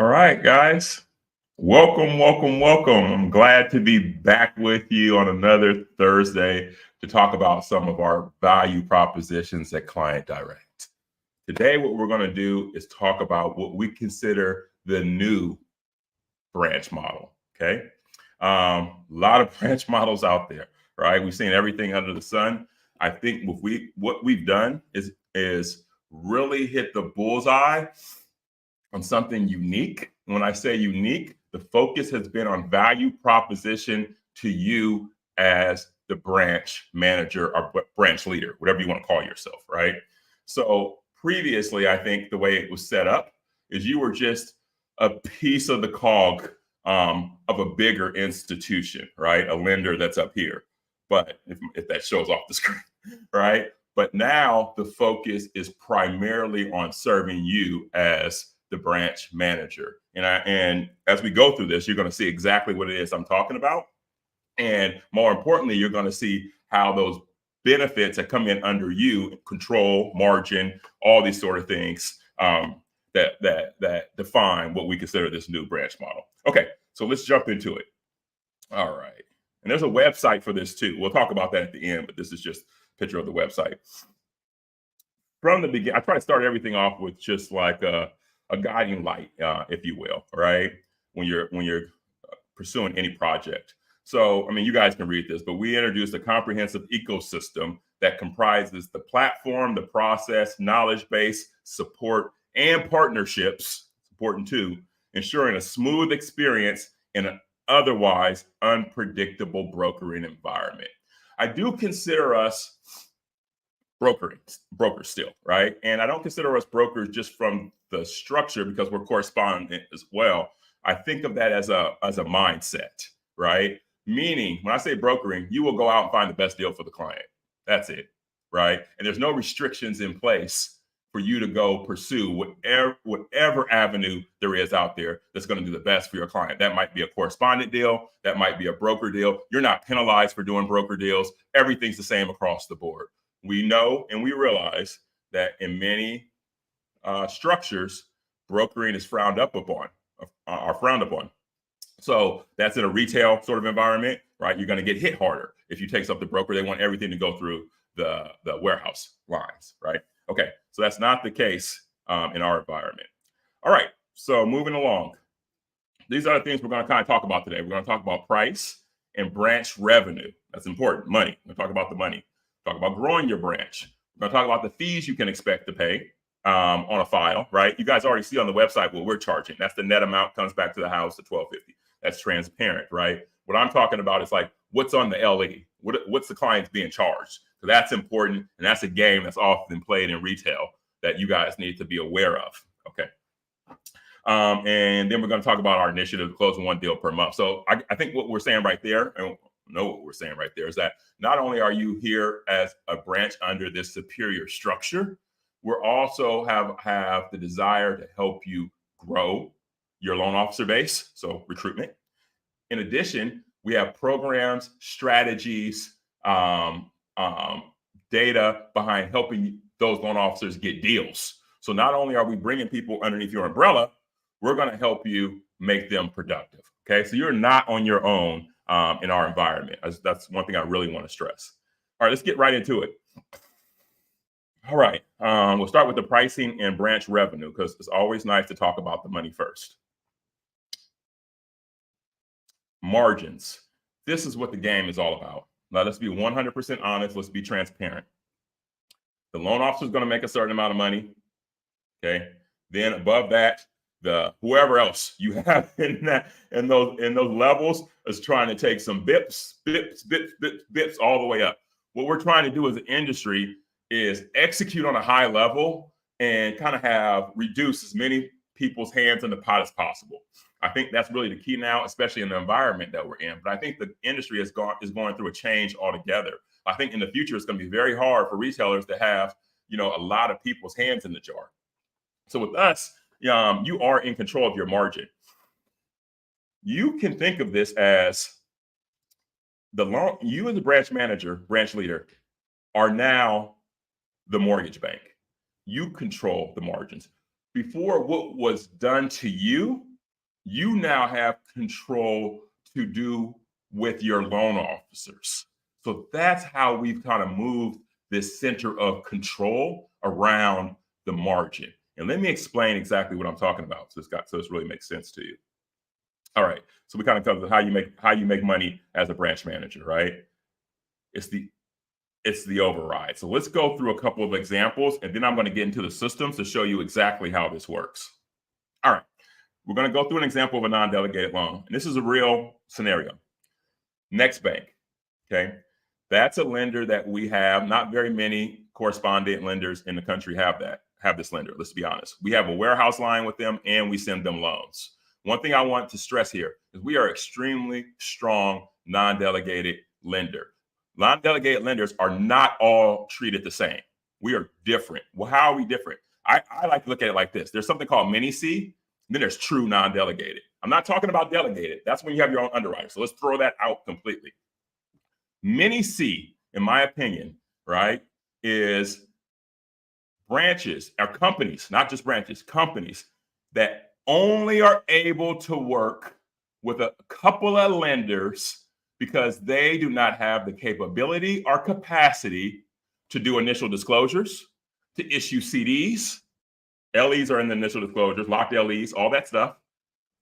All right, guys. Welcome, welcome, welcome. I'm glad to be back with you on another Thursday to talk about some of our value propositions at Client Direct. Today, what we're going to do is talk about what we consider the new branch model. Okay. A lot of branch models out there, right? We've seen everything under the sun. I think what we've done is really hit the bullseye on something unique. When I say unique, the focus has been on value proposition to you as the branch manager or branch leader, whatever you want to call yourself, right? So previously, I think the way it was set up is you were just a piece of the cog of a bigger institution, right? A lender that's up here. But if that shows off the screen, right? But now the focus is primarily on serving you as the branch manager. And as we go through this, you're going to see exactly what it is I'm talking about. And more importantly, you're going to see how those benefits that come in under you, control, margin, all these sort of things that define what we consider this new branch model. Okay, so let's jump into it. All right. And there's a website for this too. We'll talk about that at the end, but this is just a picture of the website. From the beginning, I try to start everything off with just like a guiding light, if you will, right? When you're pursuing any project. So, I mean, you guys can read this, but we introduced a comprehensive ecosystem that comprises the platform, the process, knowledge base, support, and partnerships. It's important too, ensuring a smooth experience in an otherwise unpredictable brokering environment. I do consider us brokers still, right? And I don't consider us brokers just from the structure because we're correspondent as well. I think of that as a mindset, right? Meaning, when I say brokering, you will go out and find the best deal for the client. That's it, right? And there's no restrictions in place for you to go pursue whatever avenue there is out there that's going to do the best for your client. That might be a correspondent deal. That might be a broker deal. You're not penalized for doing broker deals. Everything's the same across the board. We know and we realize that in many structures, brokering is frowned upon. So that's in a retail sort of environment, right? You're going to get hit harder if you take something broker. They want everything to go through the warehouse lines, right? Okay, so that's not the case in our environment. All right, so moving along. These are the things we're going to kind of talk about today. We're going to talk about price and branch revenue. That's important, money. We're going to talk about the money. Talk about growing your branch. We're going to talk about the fees you can expect to pay on a file, right? You guys already see on the website what we're charging. That's the net amount comes back to the house at $1,250. That's transparent, right? What I'm talking about is like what's on the LE, what's the client's being charged. So that's important, and that's a game that's often played in retail that you guys need to be aware of. Okay. And then we're going to talk about our initiative, closing one deal per month. So I think what we're saying right there, and know what we're saying right there, is that not only are you here as a branch under this superior structure, we're also have the desire to help you grow your loan officer base, so recruitment. In addition, we have programs, strategies, data behind helping those loan officers get deals. So not only are we bringing people underneath your umbrella, we're going to help you make them productive. Okay, so you're not on your own in our environment. That's one thing I really want to stress. All right, let's get right into it. All right, we'll start with the pricing and branch revenue because it's always nice to talk about the money first. Margins. This is what the game is all about. Now, let's be 100% honest. Let's be transparent. The loan officer is going to make a certain amount of money. Okay. Then above that, the whoever else you have in those levels is trying to take some bips all the way up. What we're trying to do as an industry is execute on a high level and kind of have reduce as many people's hands in the pot as possible. I think that's really the key now, especially in the environment that we're in. But I think the industry is going through a change altogether. I think in the future, it's going to be very hard for retailers to have, a lot of people's hands in the jar. So with us, you are in control of your margin. You can think of this as you as a branch manager, branch leader, are now the mortgage bank. You control the margins. Before, what was done to you you now have control to do with your loan officers. So that's how we've kind of moved this center of control around the margin. And let me explain exactly what I'm talking about so this really makes sense to you. All right. So we kind of covered how you make money as a branch manager, right? It's the override. So let's go through a couple of examples, and then I'm going to get into the systems to show you exactly how this works. All right. We're going to go through an example of a non-delegated loan. And this is a real scenario. Next Bank. Okay. That's a lender that we have. Not very many correspondent lenders in the country have this lender. Let's be honest. We have a warehouse line with them and we send them loans. One thing I want to stress here is we are extremely strong non-delegated lender. Non-delegated lenders are not all treated the same. We are different. Well, how are we different? I like to look at it like this. There's something called mini C, then there's true non-delegated. I'm not talking about delegated. That's when you have your own underwriter. So let's throw that out completely. Mini C, in my opinion, right, is branches or companies, not just branches, companies that only are able to work with a couple of lenders because they do not have the capability or capacity to do initial disclosures, to issue CDs. LEs are in the initial disclosures, locked LEs, all that stuff,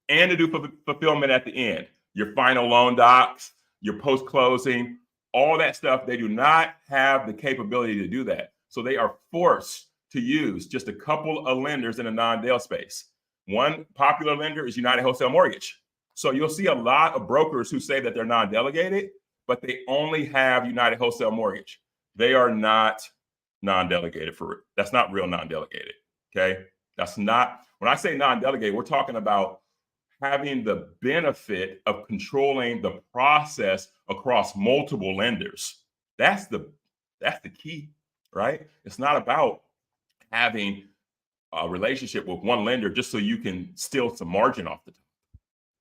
and to do fulfillment at the end. Your final loan docs, your post-closing, all that stuff. They do not have the capability to do that. So they are forced to use just a couple of lenders in a non-del space. One popular lender is United Wholesale Mortgage. So you'll see a lot of brokers who say that they're non-delegated, but they only have United Wholesale Mortgage. They are not non-delegated that's not real non-delegated. Okay. That's not, when I say non-delegated, we're talking about having the benefit of controlling the process across multiple lenders. That's the key, right? It's not about having a relationship with one lender just so you can steal some margin off the top.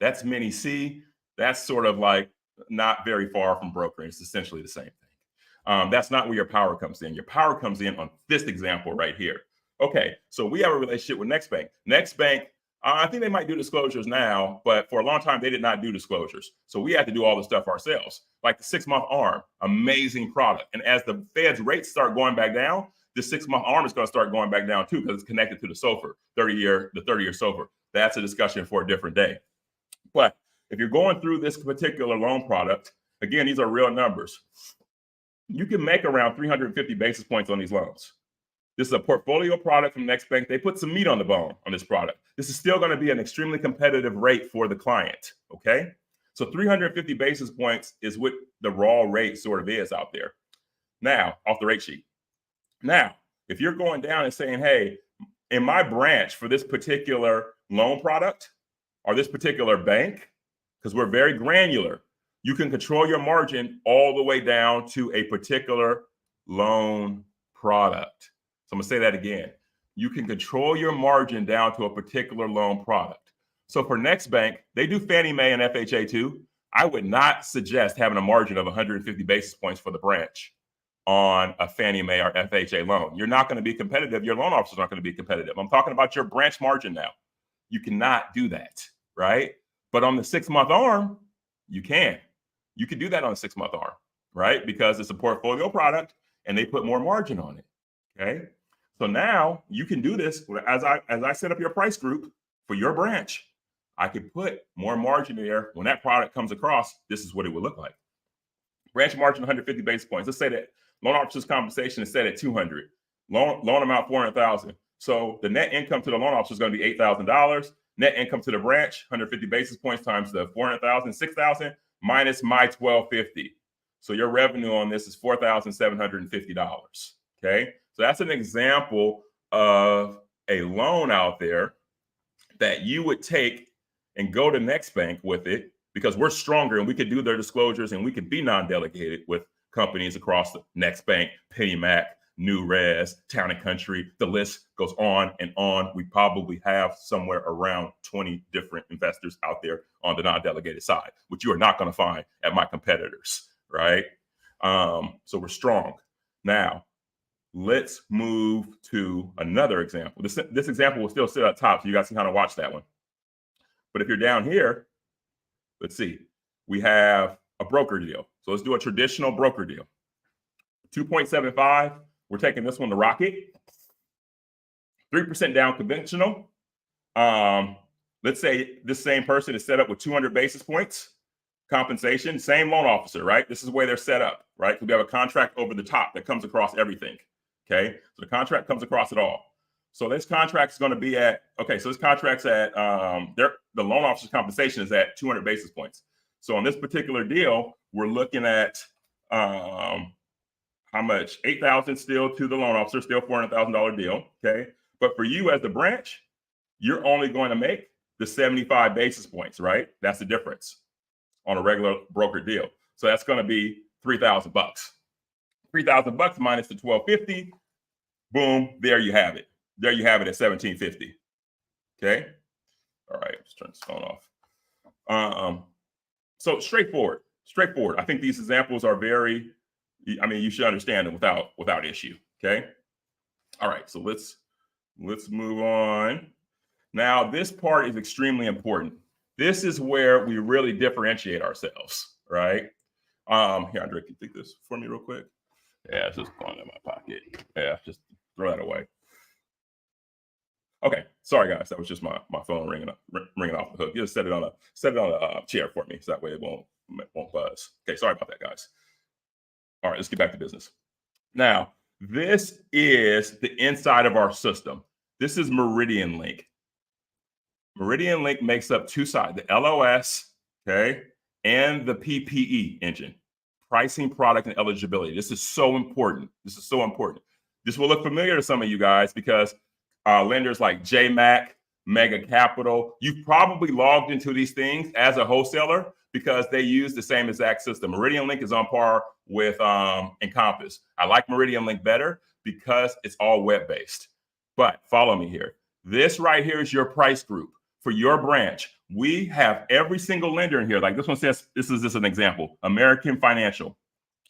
That's mini C. That's sort of like not very far from brokering. It's essentially the same thing. That's not where your power comes in. Your power comes in on this example right here. Okay, so we have a relationship with Next Bank. Next Bank, I think they might do disclosures now, but for a long time, they did not do disclosures. So we had to do all the stuff ourselves, like the 6-month ARM, amazing product. And as the Fed's rates start going back down, the 6-month ARM is going to start going back down too, because it's connected to the SOFR, the 30-year SOFR. That's a discussion for a different day. But if you're going through this particular loan product, again, these are real numbers. You can make around 350 basis points on these loans. This is a portfolio product from Next Bank. They put some meat on the bone on this product. This is still going to be an extremely competitive rate for the client, okay? So 350 basis points is what the raw rate sort of is out there. Now, off the rate sheet. Now, if you're going down and saying, hey, in my branch for this particular loan product or this particular bank, because we're very granular, you can control your margin all the way down to a particular loan product. So I'm going to say that again. You can control your margin down to a particular loan product. So for Next Bank, they do Fannie Mae and FHA too. I would not suggest having a margin of 150 basis points for the branch on a Fannie Mae or FHA loan. You're not going to be competitive. Your loan officer's not going to be competitive. I'm talking about your branch margin now. You cannot do that, right? But on the 6-month ARM, you can. You can do that on a 6-month ARM, right? Because it's a portfolio product and they put more margin on it, okay? So now you can do this as I set up your price group for your branch. I could put more margin there. When that product comes across, this is what it would look like. Branch margin 150 basis points. Let's say that loan officer's compensation is set at 200. Loan amount 400,000. So the net income to the loan officer is going to be $8,000. Net income to the branch 150 basis points times the 400,000, 6,000 minus my 1,250. So your revenue on this is $4,750. Okay. So that's an example of a loan out there that you would take and go to Next Bank with it because we're stronger and we could do their disclosures and we could be non-delegated with companies across the Next Bank, PennyMac, New Res, Town and Country. The list goes on and on. We probably have somewhere around 20 different investors out there on the non-delegated side, which you are not going to find at my competitors, right? So we're strong. Now, let's move to another example. This example will still sit up top, so you guys can kind of watch that one. But if you're down here, let's see, we have a broker deal. So let's do a traditional broker deal. 2.75, we're taking this one to Rocket. 3% down conventional. Let's say this same person is set up with 200 basis points compensation, same loan officer, right? This is the way they're set up, right? We have a contract over the top that comes across everything, okay? So the contract comes across it all. So this contract is going to be at, okay, so this contract's at, the loan officer's compensation is at 200 basis points. So on this particular deal, we're looking at how much? $8,000 still to the loan officer, still $400,000 deal, okay? But for you as the branch, you're only going to make the 75 basis points, right? That's the difference on a regular broker deal. So that's going to be $3,000. $3,000 minus the $1,250. Boom, there you have it. There you have it at $1,750. Okay. All right, let's turn this phone off. So straightforward. I think these examples are very, I mean, you should understand them without issue. Okay. All right, so let's move on. Now, this part is extremely important. This is where we really differentiate ourselves, right? Here, Andre, can you take this for me real quick? Yeah, it's just going in my pocket. Yeah, just throw that away. Okay, sorry guys, that was just my phone ringing off the hook. You just set it on a chair for me, so that way it won't buzz. Okay, sorry about that, guys. All right, let's get back to business. Now, this is the inside of our system. This is Meridian Link. Meridian Link makes up two sides, the LOS, okay, and the PPE engine, pricing, product, and eligibility. This is so important. This will look familiar to some of you guys because lenders like JMac, Mega Capital, you've probably logged into these things as a wholesaler because they use the same exact system. Meridian Link is on par with Encompass. I like Meridian Link better because it's all web-based. But follow me here. This right here is your price group for your branch. We have every single lender in here. Like this one says, this is just an example, American Financial.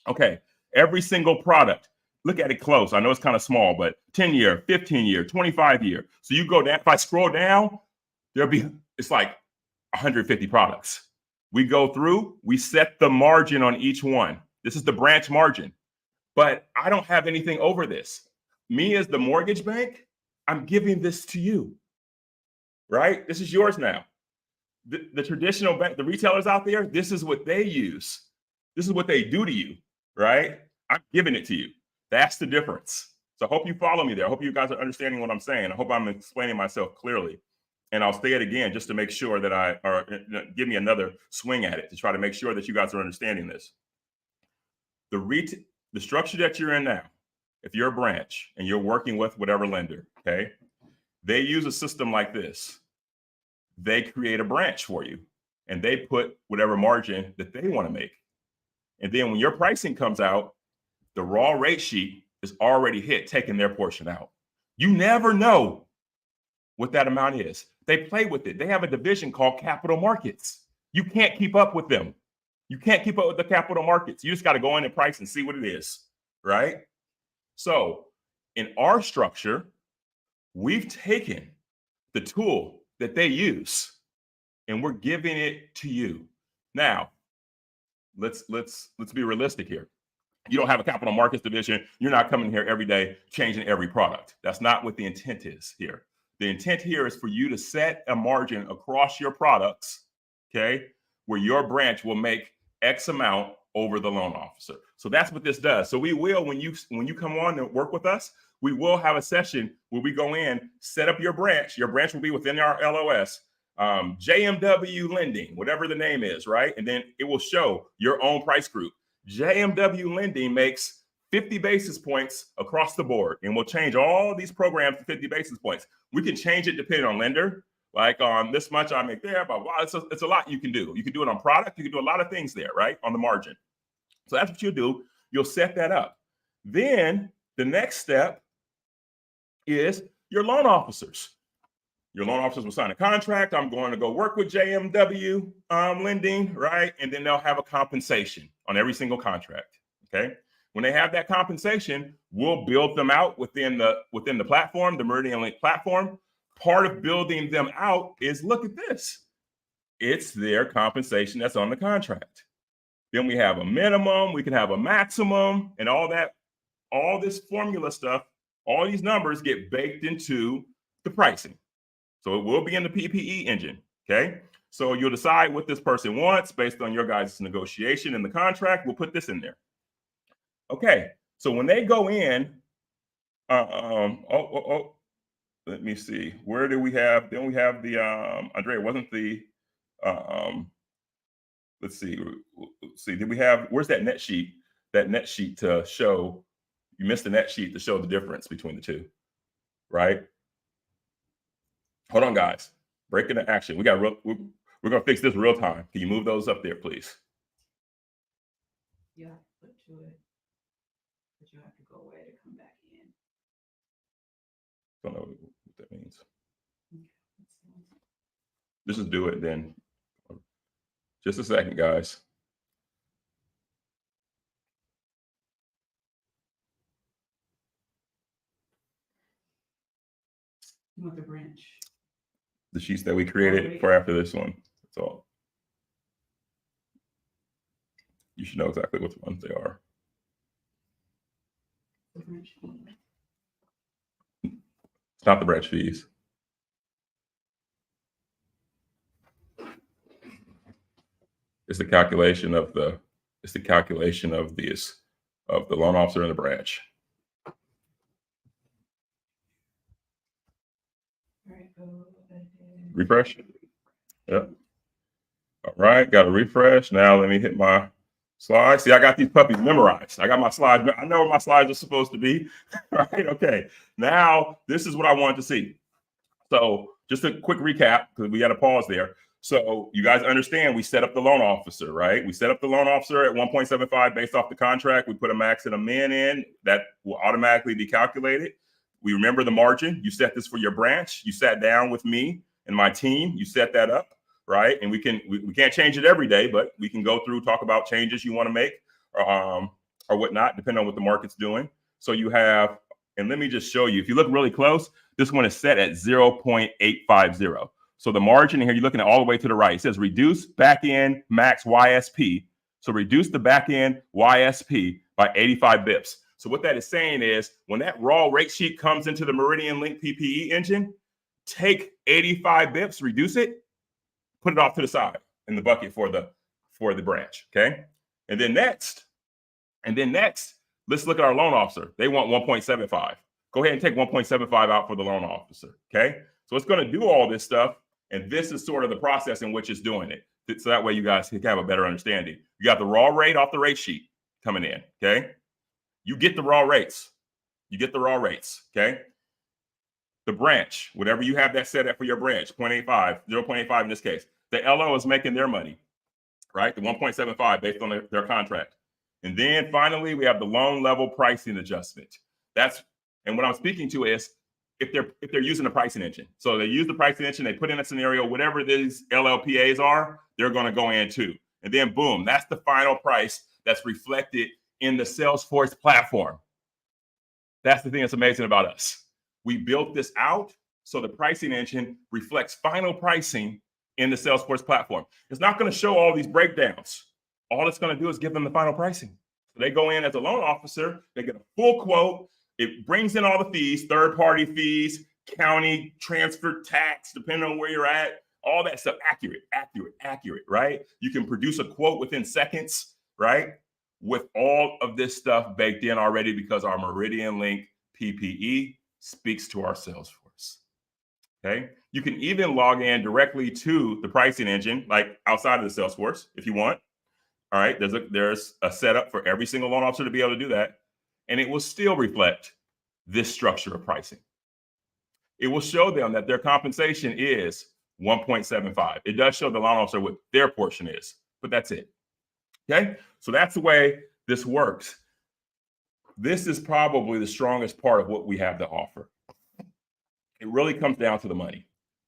Okay, every single product. Look at it close. I know it's kind of small, but 10-year, 15-year, 25-year. So you go down, if I scroll down, it's like 150 products. We go through, we set the margin on each one. This is the branch margin, but I don't have anything over this. Me as the mortgage bank, I'm giving this to you, right? This is yours now. The traditional bank, the retailers out there, this is what they use. This is what they do to you, right? I'm giving it to you. That's the difference. So I hope you follow me there. I hope you guys are understanding what I'm saying. I hope I'm explaining myself clearly. And I'll say it again just to make sure that give me another swing at it to try to make sure that you guys are understanding this. The structure that you're in now, if you're a branch and you're working with whatever lender, okay, they use a system like this. They create a branch for you and they put whatever margin that they want to make. And then when your pricing comes out, the raw rate sheet is already hit, taking their portion out. You never know what that amount is. They play with it. They have a division called capital markets. You can't keep up with them. You can't keep up with the capital markets. You just got to go in and price and see what it is, right? So in our structure, we've taken the tool that they use and we're giving it to you. Now, let's be realistic here. You don't have a capital markets division. You're not coming here every day changing every product. That's not what the intent is here. The intent here is for you to set a margin across your products, okay, where your branch will make X amount over the loan officer. So that's what this does. So we will, when you come on and work with us, we will have a session where we go in, set up your branch. Your branch will be within our LOS, JMW Lending, whatever the name is, right? And then it will show your own price group. JMW Lending makes 50 basis points across the board, and we'll change all these programs to 50 basis points. We can change it depending on lender, like on this much I make there, but wow, it's a lot you can do. You can do it on product. You can do a lot of things there, right, on the margin. So that's what you'll do. You'll set that up. Then the next step is your loan officers. Your loan officers will sign a contract. I'm going to go work with JMW Lending, right? And then they'll have a compensation on every single contract, okay? When they have that compensation, we'll build them out within the platform, the Meridian Link platform. Part of building them out is, look at this. It's their compensation that's on the contract. Then we have a minimum, we can have a maximum, and all that, all this formula stuff, all these numbers get baked into the pricing. So it will be in the PPE engine. Okay. So you'll decide what this person wants based on your guys' negotiation in the contract. We'll put this in there. Okay. So when they go in, let me see. Where do we have? Then we have the Andrea. Wasn't the let's see. Did we have? Where's that net sheet? That net sheet to show. You missed the net sheet to show the difference between the two, right? Hold on, guys. Break into action. We're gonna fix this real time. Can you move those up there, please? You have to put to it, but you have to go away to come back in. Don't know what that means. Let's just do it then. Just a second, guys. You want the branch? The sheets that we created for after this one. That's all. You should know exactly which ones they are. The branch fee. It's not the branch fees. It's the calculation of the. It's the calculation of this of the loan officer and the branch. All right, go ahead. Refresh. Yep. All right, got a refresh. Now let me hit my slides. See, I got these puppies memorized. I got my slides. I know where my slides are supposed to be. All right, okay. Now this is what I wanted to see. So just a quick recap, because we got to pause there. So you guys understand we set up the loan officer, right? We set up the loan officer at 1.75 based off the contract. We put a max and a min in. That will automatically be calculated. We remember the margin. You set this for your branch. You sat down with me and my team. You set that up, right? And we can't change it every day, but we can go through, talk about changes you want to make or whatnot, depending on what the market's doing. So you have, and let me just show you, if you look really close, this one is set at 0.850. So the margin here, you're looking at all the way to the right. It says reduce back end max YSP. So reduce the back end YSP by 85 bips. So what that is saying is when that raw rate sheet comes into the Meridian Link PPE engine, take 85 bips, reduce it, put it off to the side in the bucket for the branch. Okay. And then next, let's look at our loan officer. They want 1.75. Go ahead and take 1.75 out for the loan officer. Okay. So it's going to do all this stuff. And this is sort of the process in which it's doing it. So that way you guys can have a better understanding. You got the raw rate off the rate sheet coming in. Okay. You get the raw rates. Okay. The branch, whatever you have that set up for your branch, 0.85, 0.85 in this case. The LO is making their money, right? The 1.75 based on their contract. And then finally, we have the loan level pricing adjustment. And what I'm speaking to is if they're using the pricing engine. So they use the pricing engine, they put in a scenario, whatever these LLPAs are, they're going to go in too. And then boom, that's the final price that's reflected in the Salesforce platform. That's the thing that's amazing about us. We built this out so the pricing engine reflects final pricing in the Salesforce platform. It's not going to show all these breakdowns. All it's going to do is give them the final pricing. So they go in as a loan officer, they get a full quote. It brings in all the fees, third-party fees, county transfer tax, depending on where you're at, all that stuff. Accurate, right? You can produce a quote within seconds, right? With all of this stuff baked in already because our Meridian Link PPE speaks to our Salesforce. Okay. You can even log in directly to the pricing engine, like outside of the Salesforce, if you want. All right. There's a setup for every single loan officer to be able to do that. And it will still reflect this structure of pricing. It will show them that their compensation is 1.75. It does show the loan officer what their portion is, but that's it. Okay. So that's the way this works. This is probably the strongest part of what we have to offer. It really comes down to the money,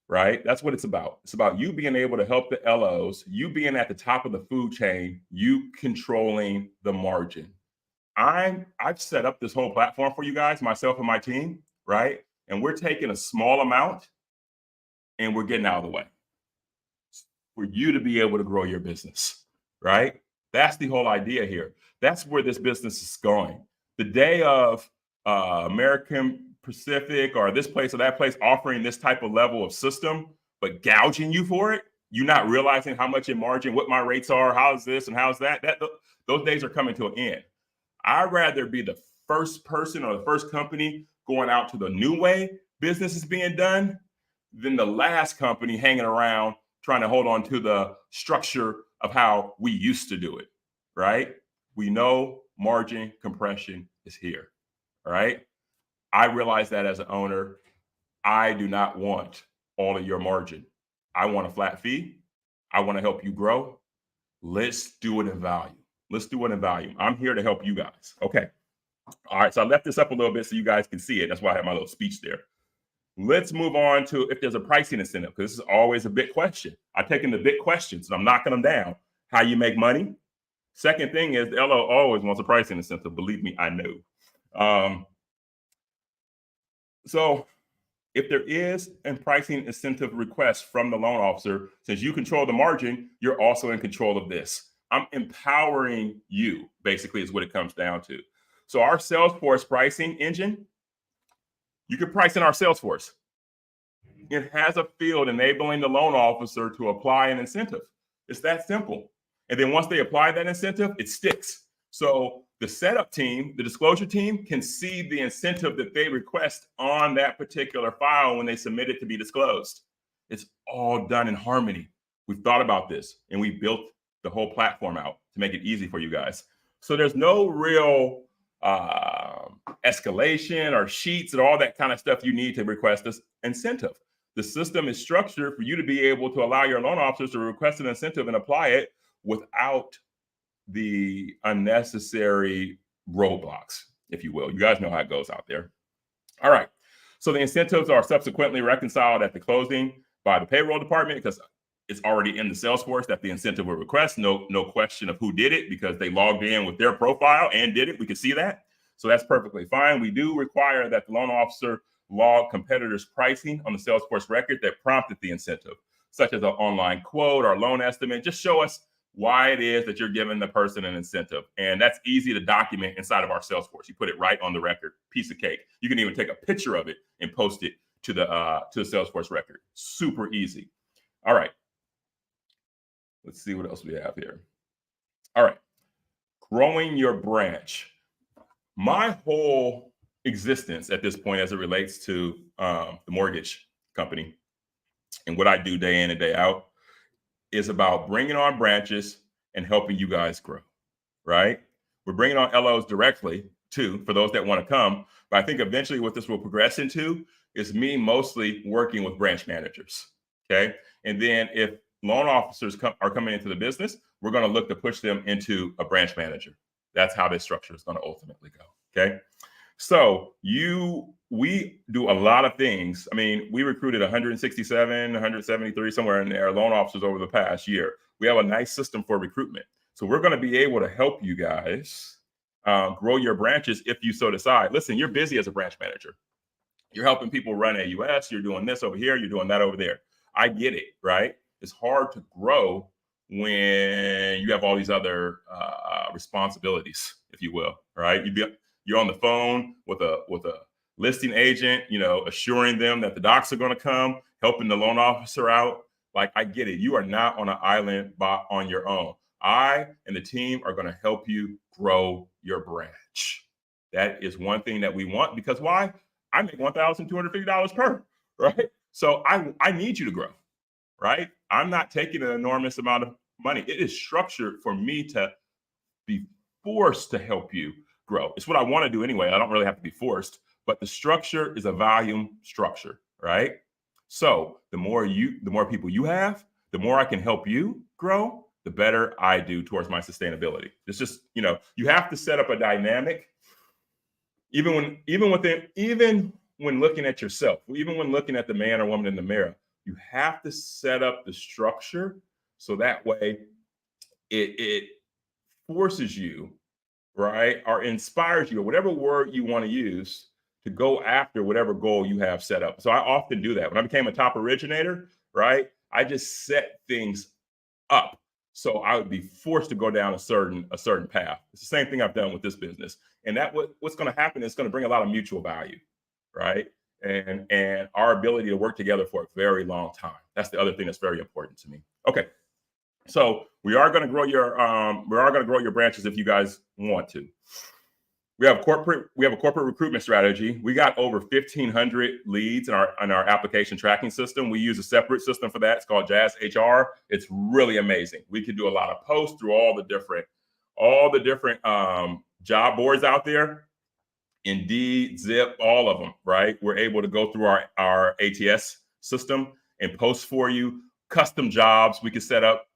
right? That's what it's about. It's about you being able to help the LOs, you being at the top of the food chain, you controlling the margin. I've set up this whole platform for you guys, myself and my team, right? And we're taking a small amount and we're getting out of the way. for you to be able to grow your business, right? That's the whole idea here. That's where this business is going. The day of American Pacific or this place or that place offering this type of level of system, but gouging you for it, you not realizing how much in margin, what my rates are, how's this and how's that. Those days are coming to an end. I'd rather be the first person or the first company going out to the new way business is being done than the last company hanging around trying to hold on to the structure of how we used to do it, right? We know margin compression is here, all right? I realize that as an owner, I do not want all of your margin. I want a flat fee. I want to help you grow. Let's do it in value. Let's do it in value. I'm here to help you guys. Okay. All right. So I left this up a little bit so you guys can see it. That's why I have my little speech there. Let's move on to if there's a pricing incentive, because this is always a big question. I've taken the big questions and I'm knocking them down. How you make money. Second thing is the LO always wants a pricing incentive. Believe me, I know. So if there is a pricing incentive request from the loan officer, since you control the margin, you're also in control of this. I'm empowering you, basically, is what it comes down to. So our Salesforce pricing engine, you can price in our Salesforce. It has a field enabling the loan officer to apply an incentive. It's that simple. And then once they apply that incentive, it sticks. So the setup team, the disclosure team, can see the incentive that they request on that particular file when they submit it to be disclosed. It's all done in harmony. We've thought about this and we built the whole platform out to make it easy for you guys. So there's no real escalation or sheets and all that kind of stuff you need to request this incentive. The system is structured for you to be able to allow your loan officers to request an incentive and apply it without the unnecessary roadblocks, if you will. You guys know how it goes out there. All right. So the incentives are subsequently reconciled at the closing by the payroll department because it's already in the Salesforce that the incentive will request. No question of who did it because they logged in with their profile and did it. We can see that. So that's perfectly fine. We do require that the loan officer log competitors' pricing on the Salesforce record that prompted the incentive, such as an online quote or loan estimate. Just show us why it is that you're giving the person an incentive. And that's easy to document inside of our Salesforce. You put it right on the record, piece of cake. You can even take a picture of it and post it to the Salesforce record. Super easy. All right. Let's see what else we have here. All right. Growing your branch. My whole existence at this point as it relates to the mortgage company and what I do day in and day out is about bringing on branches and helping you guys grow, right? We're bringing on LOs directly too, for those that want to come. But I think eventually what this will progress into is me mostly working with branch managers, okay? And then if loan officers are coming into the business, we're going to look to push them into a branch manager. That's how this structure is going to ultimately go, okay? So we do a lot of things. I mean, we recruited 167, 173, somewhere in there, loan officers over the past year. We have a nice system for recruitment. So we're going to be able to help you guys grow your branches if you so decide. Listen, you're busy as a branch manager. You're helping people run AUS. You're doing this over here. You're doing that over there. I get it, right? It's hard to grow when you have all these other responsibilities, if you will, right? You're on the phone with a listing agent, assuring them that the docs are going to come, helping the loan officer out. Like, I get it. You are not on an island on your own. I and the team are going to help you grow your branch. That is one thing that we want because why? I make $1,250 per, right? So I need you to grow, right? I'm not taking an enormous amount of money. It is structured for me to be forced to help you grow. It's what I want to do anyway. I don't really have to be forced, but the structure is a volume structure, right? So the more people you have, the more I can help you grow, the better I do towards my sustainability. It's just, you have to set up a dynamic, even when looking at yourself, even when looking at the man or woman in the mirror, you have to set up the structure so that way it forces you, right, or inspires you, or whatever word you want to use, to go after whatever goal you have set up. So I often do that. When I became a top originator, right, I just set things up. So I would be forced to go down a certain path. It's the same thing I've done with this business. And what's going to happen is going to bring a lot of mutual value, right? And our ability to work together for a very long time. That's the other thing that's very important to me. Okay. So we are going to grow your branches if you guys want to. We have a corporate recruitment strategy. We got over 1,500 leads in our application tracking system. We use a separate system for that. It's called Jazz HR. It's really amazing. We can do a lot of posts through all the different job boards out there. Indeed, Zip, all of them, right? We're able to go through our ATS system and post for you custom jobs. We can set up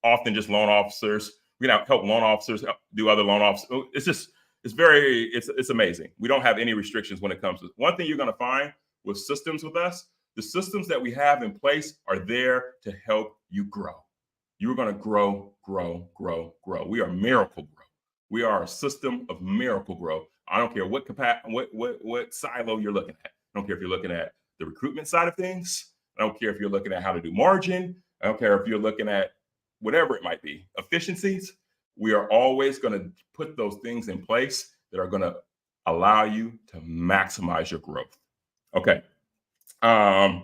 often just loan officers. We can help loan officers do other loan officers. It's amazing. We don't have any restrictions when it comes to one thing you're going to find with systems with us. The systems that we have in place are there to help you grow. You're going to grow. We are miracle grow. We are a system of miracle growth. I don't care what silo you're looking at. I don't care if you're looking at the recruitment side of things. I don't care if you're looking at how to do margin. I don't care if you're looking at whatever it might be, efficiencies. We are always going to put those things in place that are going to allow you to maximize your growth. Okay. So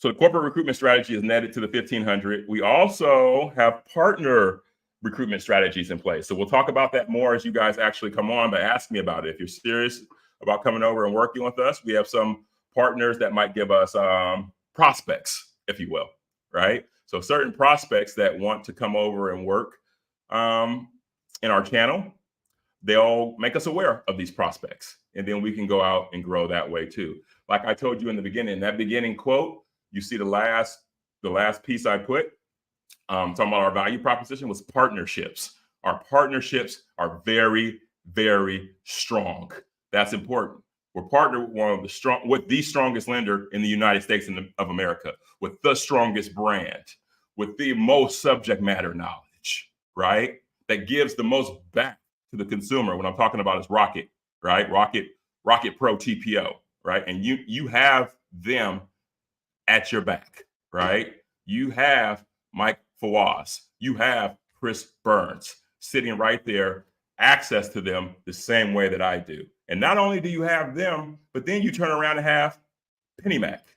the corporate recruitment strategy is netted to the 1,500. We also have partner recruitment strategies in place. So we'll talk about that more as you guys actually come on, but ask me about it. If you're serious about coming over and working with us, we have some partners that might give us prospects, if you will, right? So certain prospects that want to come over and work in our channel, they'll make us aware of these prospects. And then we can go out and grow that way too. Like I told you in the beginning, that beginning quote, you see the last piece I put, talking about our value proposition was partnerships. Our partnerships are very, very strong. That's important. We're partnered with the strongest lender in the United States of America, with the strongest brand, with the most subject matter knowledge, right? That gives the most back to the consumer. What I'm talking about is Rocket, right? Rocket Pro TPO, right? And you have them at your back, right? You have Mike Fawaz, you have Chris Burns sitting right there, access to them the same way that I do. And not only do you have them, but then you turn around and have Penny Mac,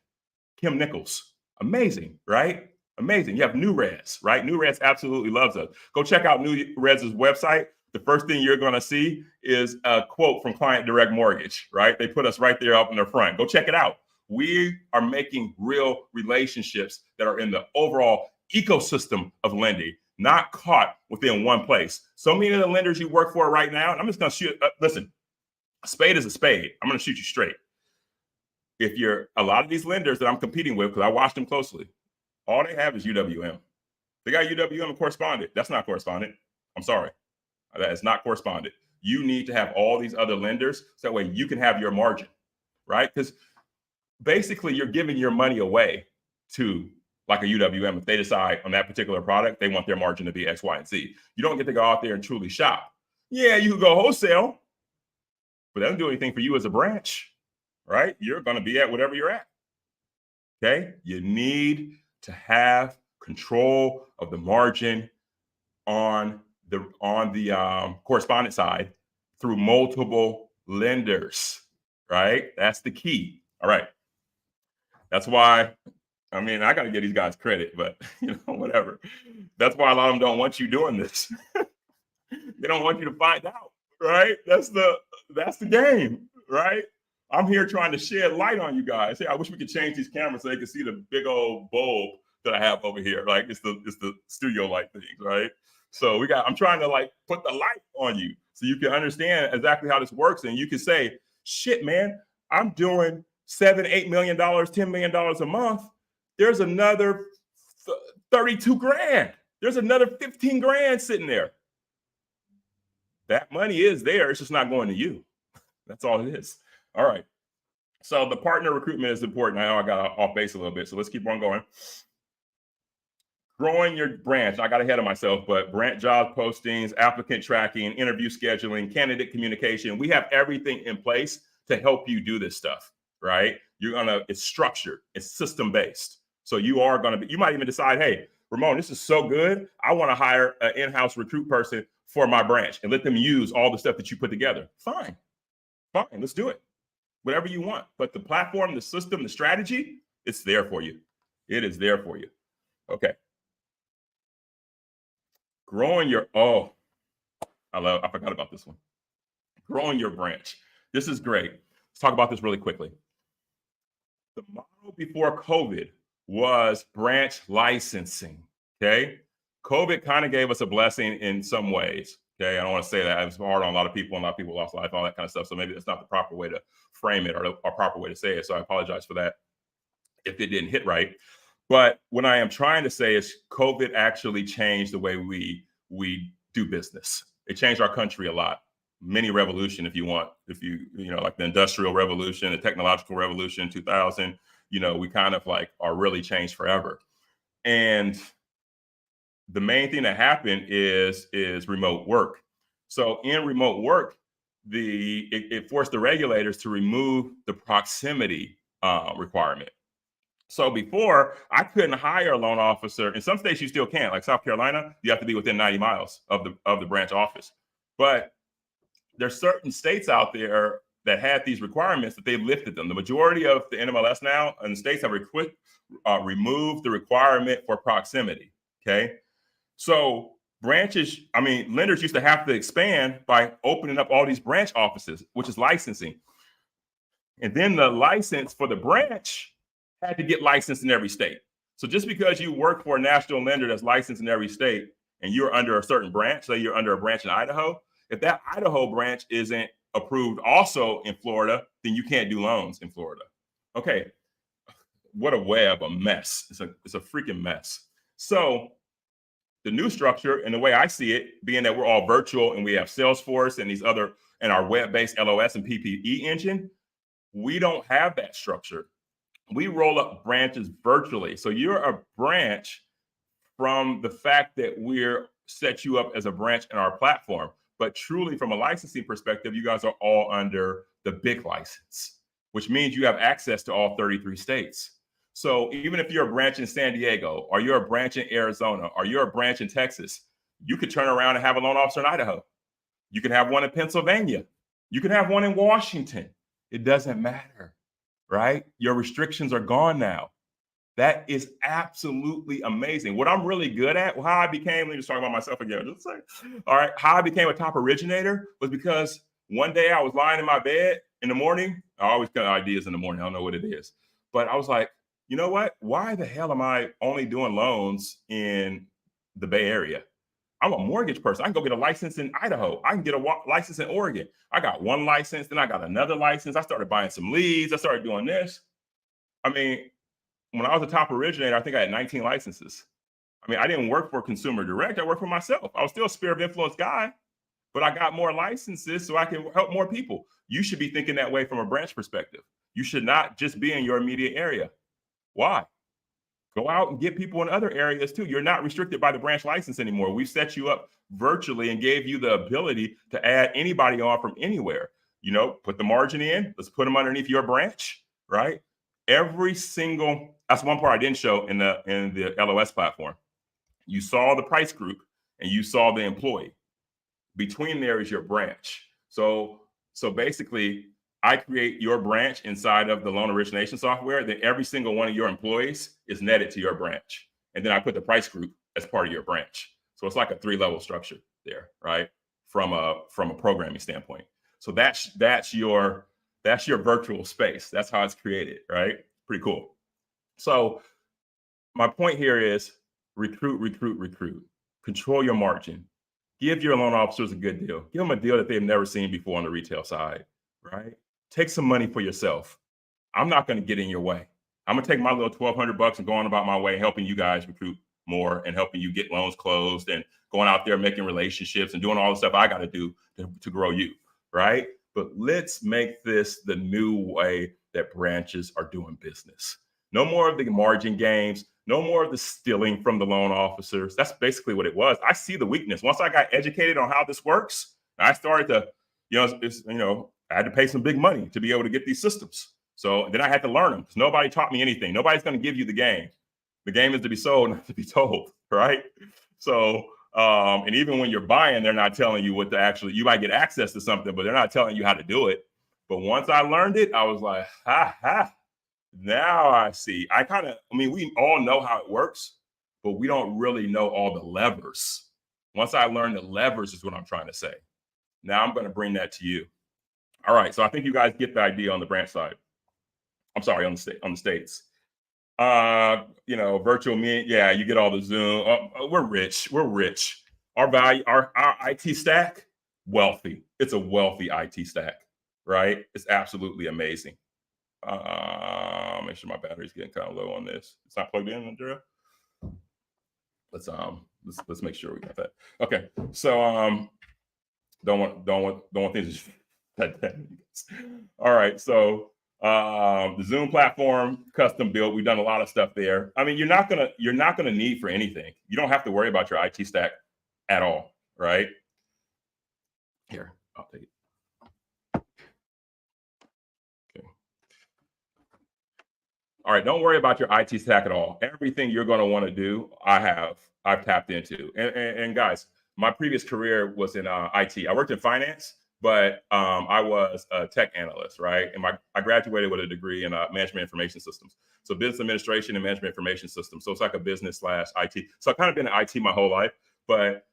Kim Nichols. Amazing, right? Amazing. You have New Rez, right? New Rez absolutely loves us. Go check out New Rez's website. The first thing you're going to see is a quote from Client Direct Mortgage, right? They put us right there up in the front. Go check it out. We are making real relationships that are in the overall ecosystem of lending, not caught within one place. So many of the lenders you work for right now, and I'm just going to shoot, listen, a spade is a spade. I'm going to shoot you straight. If you're a lot of these lenders that I'm competing with, because I watch them closely, all they have is UWM. They got UWM and correspondent. That's not correspondent. I'm sorry. That is not correspondent. You need to have all these other lenders so that way you can have your margin, right? Because basically you're giving your money away to like a UWM. If they decide on that particular product, they want their margin to be X, Y, and Z. You don't get to go out there and truly shop. Yeah, you can go wholesale, but that doesn't do anything for you as a branch, right? You're going to be at whatever you're at. Okay. You need to have control of the margin on the correspondent side through multiple lenders, right? That's the key. All right. That's why, I mean, I got to give these guys credit, but whatever. That's why a lot of them don't want you doing this. They don't want you to find out, right? That's the game, right? I'm here trying to shed light on you guys. Hey, I wish we could change these cameras so they can see the big old bulb that I have over here. Like it's the studio light things, right? So I'm trying to like put the light on you so you can understand exactly how this works. And you can say, shit, man, I'm doing $7, $8 million, $10 million a month. There's another 32 grand. There's another 15 grand sitting there. That money is there. It's just not going to you. That's all it is. All right. So the partner recruitment is important. I know I got off base a little bit, so let's keep on going. Growing your branch. I got ahead of myself, but branch job postings, applicant tracking, interview scheduling, candidate communication. We have everything in place to help you do this stuff, right? It's structured, it's system-based. So you might even decide, hey, Ramon, this is so good. I want to hire an in-house recruit person for my branch and let them use all the stuff that you put together. Fine, let's do it. Whatever you want. But the platform, the system, the strategy, it's there for you. It is there for you. Okay. Growing your, I forgot about this one. Growing your branch. This is great. Let's talk about this really quickly. The model before COVID was branch licensing. Okay. COVID kind of gave us a blessing in some ways. Okay. I don't want to say that. It was hard on a lot of people, and a lot of people lost life, all that kind of stuff. So maybe that's not the proper way to frame it, or the proper way to say it. So I apologize for that if it didn't hit right. But what I am trying to say is COVID actually changed the way we do business. It changed our country a lot. Mini revolution, if you want, like the industrial revolution, the technological revolution, 2000, we kind of like are really changed forever. And the main thing that happened is remote work. So in remote work, it forced the regulators to remove the proximity requirement. So before, I couldn't hire a loan officer. In some states, you still can. Like South Carolina, you have to be within 90 miles of the branch office. But there's certain states out there that had these requirements that they've lifted them. The majority of the NMLS now and the states have removed the requirement for proximity. Okay. So lenders used to have to expand by opening up all these branch offices, which is licensing. And then the license for the branch had to get licensed in every state. So just because you work for a national lender that's licensed in every state and you're under a certain branch, say you're under a branch in Idaho, if that Idaho branch isn't approved also in Florida, then you can't do loans in Florida. Okay, what a web, a mess. It's a freaking mess. So the new structure, and the way I see it, being that we're all virtual and we have Salesforce and these other, and our web-based LOS and PPE engine, we don't have that structure. We roll up branches virtually. So you're a branch from the fact that we're set you up as a branch in our platform. But truly, from a licensing perspective, you guys are all under the big license, which means you have access to all 33 states. So even if you're a branch in San Diego, or you're a branch in Arizona, or you're a branch in Texas, you could turn around and have a loan officer in Idaho. You can have one in Pennsylvania. You can have one in Washington. It doesn't matter, right? Your restrictions are gone now. That is absolutely amazing. What I'm really good at, how I became, let me just talk about myself again. Just say, all right, how I became a top originator was because one day I was lying in my bed in the morning. I always get ideas in the morning. I don't know what it is. But I was like, you know what? Why the hell am I only doing loans in the Bay Area? I'm a mortgage person. I can go get a license in Idaho. I can get a license in Oregon. I got one license, then I got another license. I started buying some leads. I started doing this. I mean, when I was a top originator, I think I had 19 licenses. I mean, I didn't work for Consumer Direct. I worked for myself. I was still a sphere of influence guy, but I got more licenses so I can help more people. You should be thinking that way from a branch perspective. You should not just be in your immediate area. Why? Go out and get people in other areas too. You're not restricted by the branch license anymore. We've set you up virtually and gave you the ability to add anybody on from anywhere. Put the margin in. Let's put them underneath your branch, right? That's one part I didn't show in the LOS platform. You saw the price group and you saw the employee. Between there is your branch. So basically, I create your branch inside of the loan origination software. Then every single one of your employees is netted to your branch. And then I put the price group as part of your branch. So it's like a 3-level structure there, right? From a programming standpoint. So that's your virtual space. That's how it's created, right? Pretty cool. So my point here is recruit. Control your margin. Give your loan officers a good deal. Give them a deal that they've never seen before on the retail side, right? Take some money for yourself. I'm not going to get in your way. I'm going to take my little $1,200 and go on about my way, helping you guys recruit more and helping you get loans closed and going out there making relationships and doing all the stuff I got to do to grow you, right? But let's make this the new way that branches are doing business. No more of the margin games. No more of the stealing from the loan officers. That's basically what it was. I see the weakness. Once I got educated on how this works, I started to, I had to pay some big money to be able to get these systems. So then I had to learn them because nobody taught me anything. Nobody's going to give you the game. The game is to be sold, not to be told, right? So, and even when you're buying, they're not telling you what to actually, you might get access to something, but they're not telling you how to do it. But once I learned it, I was like, ha ha, now I see. I mean, we all know how it works, but we don't really know all the levers. Once I learned the levers is what I'm trying to say. Now I'm going to bring that to you. All right. So I think you guys get the idea on the branch side. I'm sorry, on the states. Virtual meeting. Yeah, you get all the Zoom. We're rich. We're rich. Our value, our IT stack, wealthy. It's a wealthy IT stack, right? It's absolutely amazing. Make sure my battery's getting kind of low on this. It's not plugged in, Andrea. Let's make sure we got that. Okay. So don't want things to all right. So the Zoom platform, custom built. We've done a lot of stuff there. I mean, you're not gonna need for anything. You don't have to worry about your IT stack at all, right? Here, I'll take it. Okay. All right, don't worry about your IT stack at all. Everything you're going to want to do, I've tapped into. And guys, my previous career was in IT. I worked in finance, but I was a tech analyst, right? And I graduated with a degree in management information systems. So business administration and management information systems. So it's like a business / IT. So I've kind of been in IT my whole life, but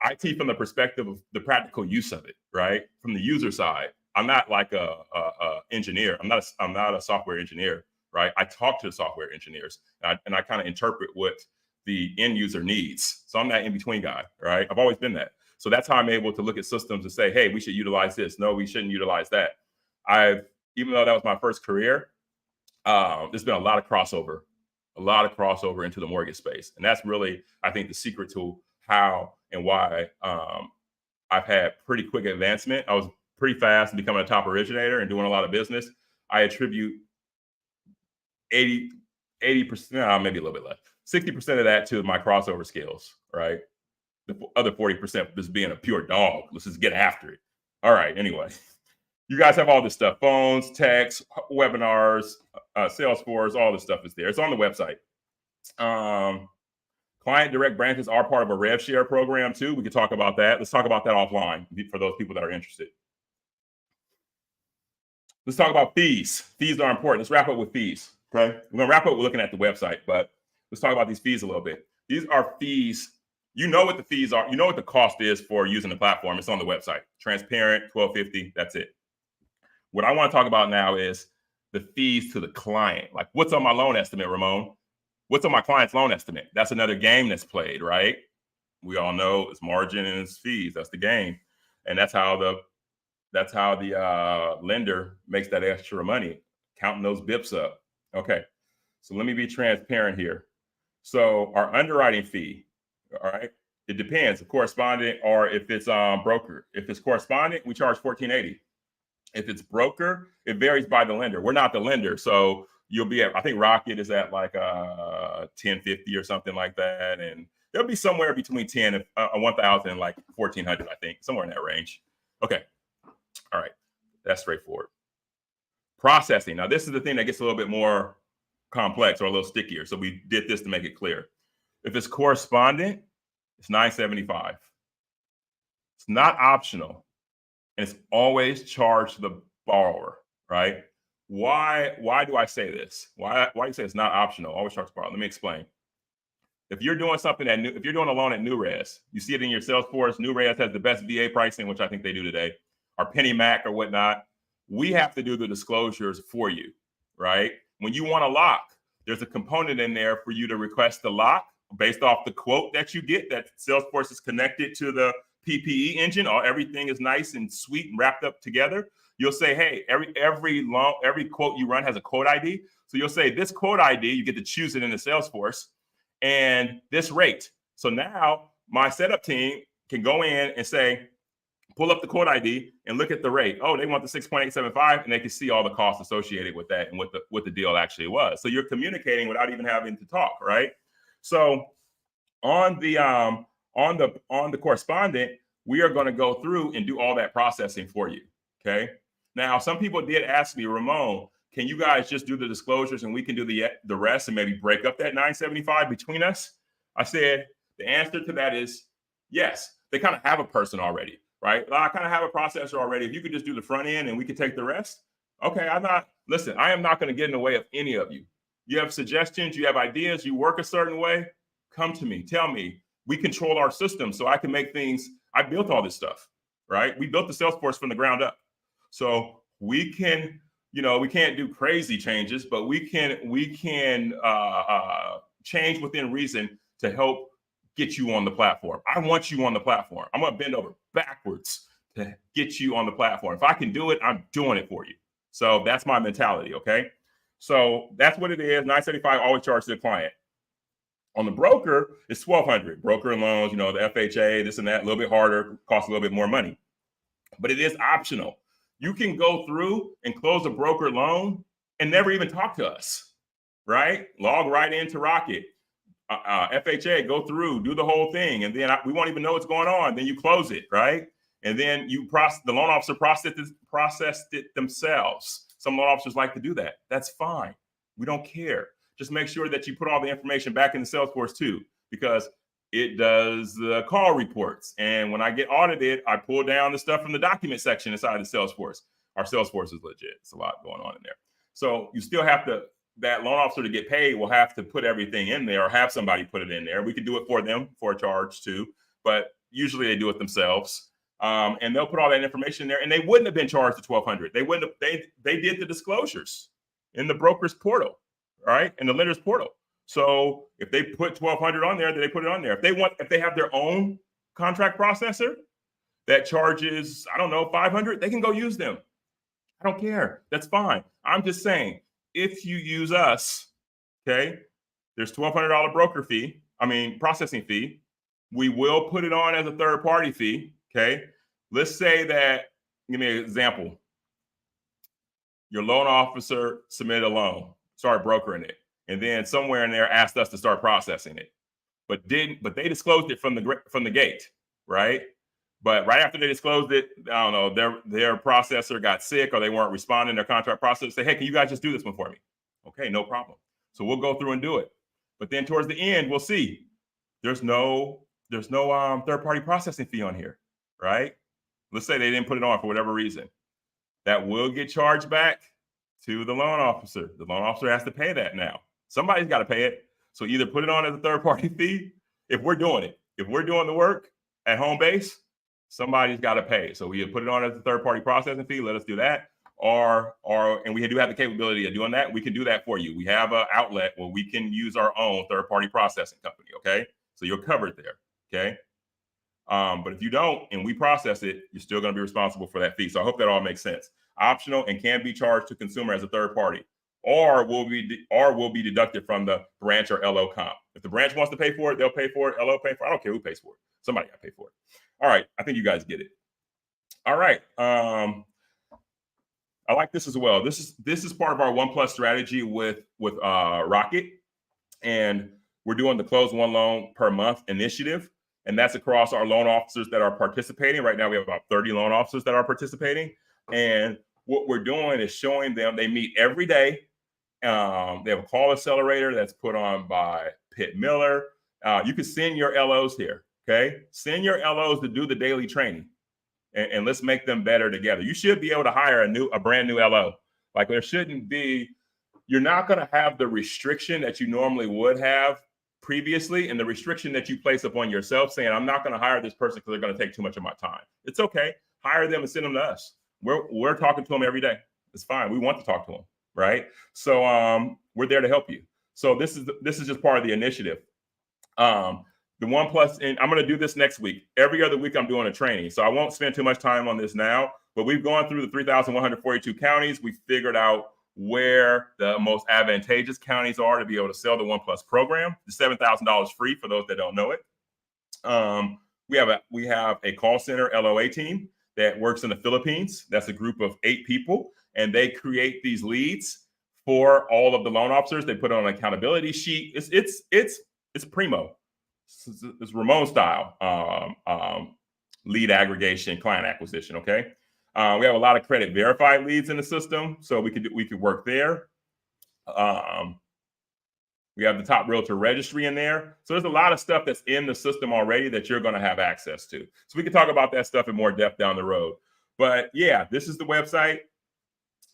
IT from the perspective of the practical use of it, right? From the user side. I'm not like a engineer. I'm not a software engineer, right? I talk to the software engineers and I kind of interpret what the end user needs. So I'm that in between guy, right? I've always been that. So that's how I'm able to look at systems and say, hey, we should utilize this. No, we shouldn't utilize that. Even though that was my first career, there's been a lot of crossover into the mortgage space. And that's really, I think, the secret to how and why I've had pretty quick advancement. I was pretty fast in becoming a top originator and doing a lot of business. I attribute 80%, maybe a little bit less, 60% of that to my crossover skills, right? The other 40% just being a pure dog. Let's just get after it. All right, anyway. You guys have all this stuff, phones, texts, webinars, Salesforce, all this stuff is there. It's on the website. Client direct branches are part of a rev share program too. We could talk about that. Let's talk about that offline for those people that are interested. Let's talk about fees. Fees are important. Let's wrap up with fees. Okay. We're going to wrap up with looking at the website, but let's talk about these fees a little bit. These are fees. You know what the fees are. You know what the cost is for using the platform. It's on the website. Transparent, $12.50. That's it. What I want to talk about now is the fees to the client. Like, what's on my loan estimate, Ramon? What's on my client's loan estimate? That's another game that's played, right? We all know it's margin and it's fees. That's the game. And that's how the lender makes that extra money, counting those bips up. Okay, so let me be transparent here. So our underwriting fee, all right, it depends if correspondent or if it's broker. If it's correspondent, we charge $14.80. If it's broker, it varies by the lender. We're not the lender, so you'll be at, I think Rocket is at like $10.50 or something like that, and it'll be somewhere between 10 and 1,000 and like 1,400, I think, somewhere in that range. Okay. All right, that's straightforward. Processing. Now, this is the thing that gets a little bit more complex or a little stickier. So we did this to make it clear. If it's correspondent, it's $9.75. It's not optional, and it's always charged to the borrower, right? Why do I say this? Why do you say it's not optional? Always charged to the borrower. Let me explain. If you're doing something if you're doing a loan at NewRez, you see it in your Salesforce. NewRez has the best VA pricing, which I think they do today, or Penny Mac or whatnot. We have to do the disclosures for you, right? When you want a lock, there's a component in there for you to request the lock based off the quote that you get, that Salesforce is connected to the PPE engine, or everything is nice and sweet and wrapped up together. You'll say, hey, every quote you run has a quote ID. So you'll say this quote ID, you get to choose it in the Salesforce, and this rate. So now my setup team can go in and say, pull up the quote ID and look at the rate. Oh, they want the 6.875, and they can see all the costs associated with that and what the deal actually was. So you're communicating without even having to talk, right? So on the correspondent, we are going to go through and do all that processing for you. Okay. Now, some people did ask me, Ramon, can you guys just do the disclosures and we can do the rest and maybe break up that $9.75 between us? I said, The answer to that is yes. They kind of have a person already, right? Well, I kind of have a processor already. If you could just do the front end and we could take the rest, okay. Listen, I am not going to get in the way of any of you. You have suggestions, you have ideas, you work a certain way, come to me, tell me. We control our system so I can make things. I built all this stuff, right? We built the Salesforce from the ground up. So we can, we can't do crazy changes, but we can change within reason to help get you on the platform. I want you on the platform. I'm going to bend over backwards to get you on the platform. If I can do it, I'm doing it for you. So that's my mentality, okay? So that's what it is. 975 always charges the client. On the broker, it's 1,200. Broker and loans, the FHA, this and that, a little bit harder, costs a little bit more money. But it is optional. You can go through and close a broker loan and never even talk to us, right? Log right into Rocket. FHA, go through, do the whole thing, and then we won't even know what's going on. Then you close it, right? And then the loan officer processed it themselves. Some loan officers like to do that. That's fine. We don't care. Just make sure that you put all the information back in the Salesforce too, because it does the call reports. And when I get audited, I pull down the stuff from the document section inside the Salesforce. Our Salesforce is legit. It's a lot going on in there. So you still have to, that loan officer to get paid will have to put everything in there or have somebody put it in there. We could do it for them for a charge too, but usually they do it themselves. And they'll put all that information in there, and they wouldn't have been charged the $1,200. They wouldn't have, they did the disclosures in the broker's portal, right? In the lender's portal. So if they put $1,200 on there, then they put it on there. If they have their own contract processor that charges, I don't know, $500, they can go use them. I don't care. That's fine. I'm just saying, if you use us, okay, there's $1,200 processing fee. We will put it on as a third party fee. Okay. Let's say that, give me an example. Your loan officer submitted a loan, started brokering it, and then somewhere in there asked us to start processing it, but they disclosed it from the gate, right? But right after they disclosed it, I don't know, their processor got sick or they weren't responding. Their contract processor say, hey, can you guys just do this one for me? Okay, no problem. So we'll go through and do it. But then towards the end, we'll see there's no third-party processing fee on here, right? Let's say they didn't put it on for whatever reason. That will get charged back to the loan officer. The loan officer has to pay that now. Somebody's got to pay it. So either put it on as a third-party fee if we're doing it. If we're doing the work at home base, somebody's got to pay. So we put it on as a third-party processing fee. Let us do that. And we do have the capability of doing that. We can do that for you. We have an outlet where we can use our own third-party processing company. Okay, so you're covered there. Okay, but if you don't and we process it, you're still going to be responsible for that fee. So I hope that all makes sense. Optional and can be charged to consumer as a third party, or will be deducted from the branch or LO comp. If the branch wants to pay for it, they'll pay for it. LO pay for it. I don't care who pays for it. Somebody got to pay for it. All right, I think you guys get it. All right. I like this as well. This is part of our 1+ strategy with Rocket, and we're doing the close one loan per month initiative, and that's across our loan officers that are participating. Right now, we have about 30 loan officers that are participating, and what we're doing is showing them they meet every day. They have a call accelerator that's put on by Pitt Miller. You can send your LOs here. Okay, send your LOs to do the daily training. And let's make them better together. You should be able to hire a brand new LO. Like there shouldn't be, you're not going to have the restriction that you normally would have previously, and the restriction that you place upon yourself saying, I'm not going to hire this person because they're going to take too much of my time. It's okay. Hire them and send them to us. We're talking to them every day. It's fine. We want to talk to them, right? So we're there to help you. So this is just part of the initiative. The 1+, and I'm going to do this next week. Every other week, I'm doing a training. So I won't spend too much time on this now, but we've gone through the 3,142 counties. We figured out where the most advantageous counties are to be able to sell the 1+ program. The $7,000 free for those that don't know it. We have a call center LOA team that works in the Philippines. That's a group of 8 people, and they create these leads for all of the loan officers. They put on an accountability sheet. It's primo. It's Ramon style lead aggregation, client acquisition. Okay, we have a lot of credit verified leads in the system, so we could work there. We have the top realtor registry in there. So there's a lot of stuff that's in the system already that you're going to have access to. So we can talk about that stuff in more depth down the road. But yeah, this is the website,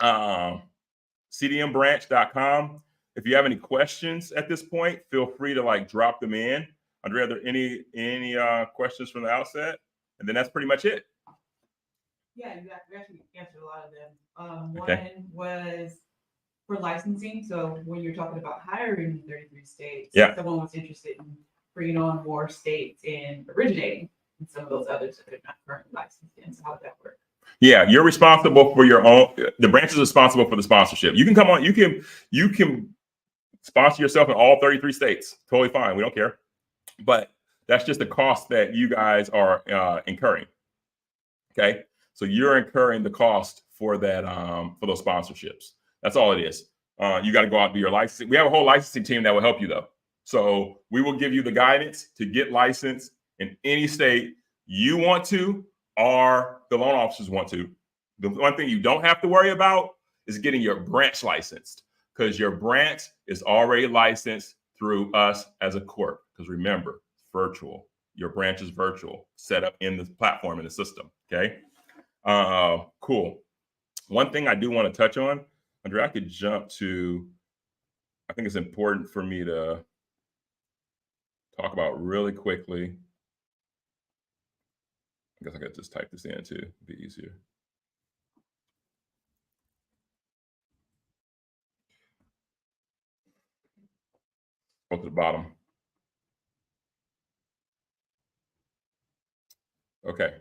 cdmbranch.com. If you have any questions at this point, feel free to like drop them in. Andrea, are there any questions from the outset? And then that's pretty much it. Yeah, you actually answered a lot of them. Okay. One was for licensing. So when you're talking about hiring in 33 states, Yeah. someone was interested in bringing on more states and originating in some of those others that they're not currently licensed in. So how would that work? Yeah, you're responsible for your own. The branch is responsible for the sponsorship. You can come on. You can sponsor yourself in all 33 states. Totally fine. We don't care. But that's just the cost that you guys are incurring. Okay, so you're incurring the cost for that for those sponsorships. That's all it is. You got to go out and do your licensing. We have a whole licensing team that will help you though. So we will give you the guidance to get licensed in any state you want to, or the loan officers want to. The one thing you don't have to worry about is getting your branch licensed, because your branch is already licensed through us as a corp. Because remember, it's virtual. Your branch is virtual, set up in the platform in the system. Okay. Cool. One thing I do want to touch on, Andrea, I could jump to, I think it's important for me to talk about really quickly. I guess I could just type this in too, it'd be easier. Go to the bottom. Okay.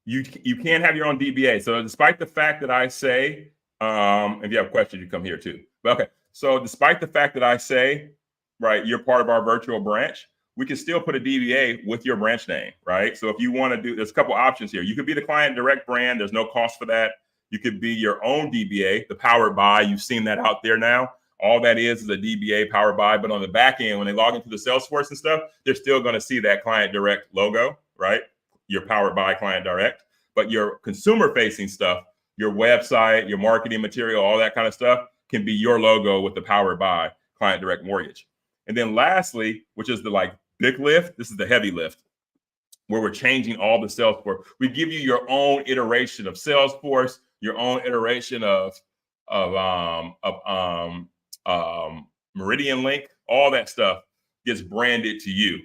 You can have your own DBA. So despite the fact that I say, if you have questions, you come here too. But okay. So despite the fact that I say, right, you're part of our virtual branch, we can still put a DBA with your branch name, right? So if you want to do, there's a couple options here. You could be the client direct brand. There's no cost for that. You could be your own DBA, the powered by. You've seen that out there now. All that is a DBA powered by. But on the back end, when they log into the Salesforce and stuff, they're still going to see that client direct logo, right? You're powered by client direct. But your consumer facing stuff, your website, your marketing material, all that kind of stuff can be your logo with the powered by client direct mortgage. And then lastly, which is the like big lift, this is the heavy lift, where we're changing all the Salesforce. We give you your own iteration of Salesforce, your own iteration of Meridian Link, all that stuff gets branded to you.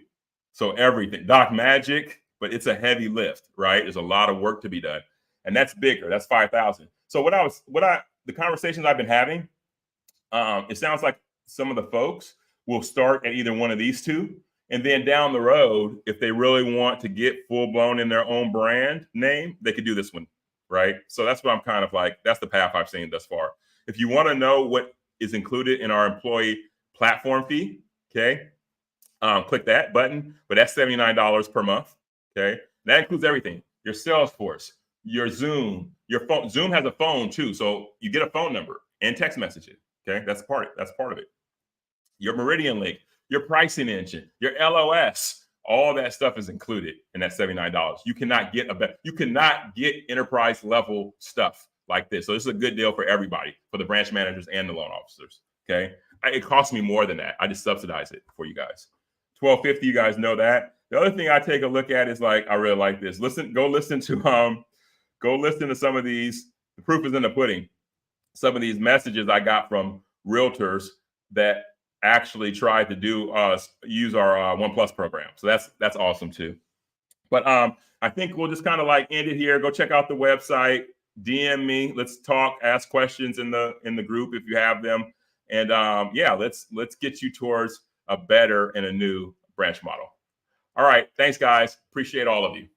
So everything, Doc Magic, but it's a heavy lift, right? There's a lot of work to be done, and that's bigger. That's 5,000. So the conversations I've been having, it sounds like some of the folks will start at either one of these two, and then down the road, if they really want to get full blown in their own brand name, they could do this one, right? So that's what I'm kind of like. That's the path I've seen thus far. If you want to know what is included in our employee platform fee, okay, click that button. But that's $79 per month. Okay, that includes everything: your Salesforce, your Zoom, your phone. Zoom has a phone too, so you get a phone number and text messaging. Okay, that's part of it. Your Meridian Link, your pricing engine, your LOS, all that stuff is included in that $79. You cannot get enterprise level stuff like this. So this is a good deal for everybody, for the branch managers and the loan officers. Okay, it costs me more than that. I just subsidize it for you guys. $12.50, you guys know that. The other thing I take a look at is like, I really like this. Go listen to some of these. The proof is in the pudding. Some of these messages I got from realtors that actually tried to use our One Plus program. So that's awesome too. But I think we'll just kind of like end it here. Go check out the website, DM me. Let's talk, ask questions in the group if you have them. And yeah, let's get you towards a better and a new branch model. All right. Thanks, guys. Appreciate all of you.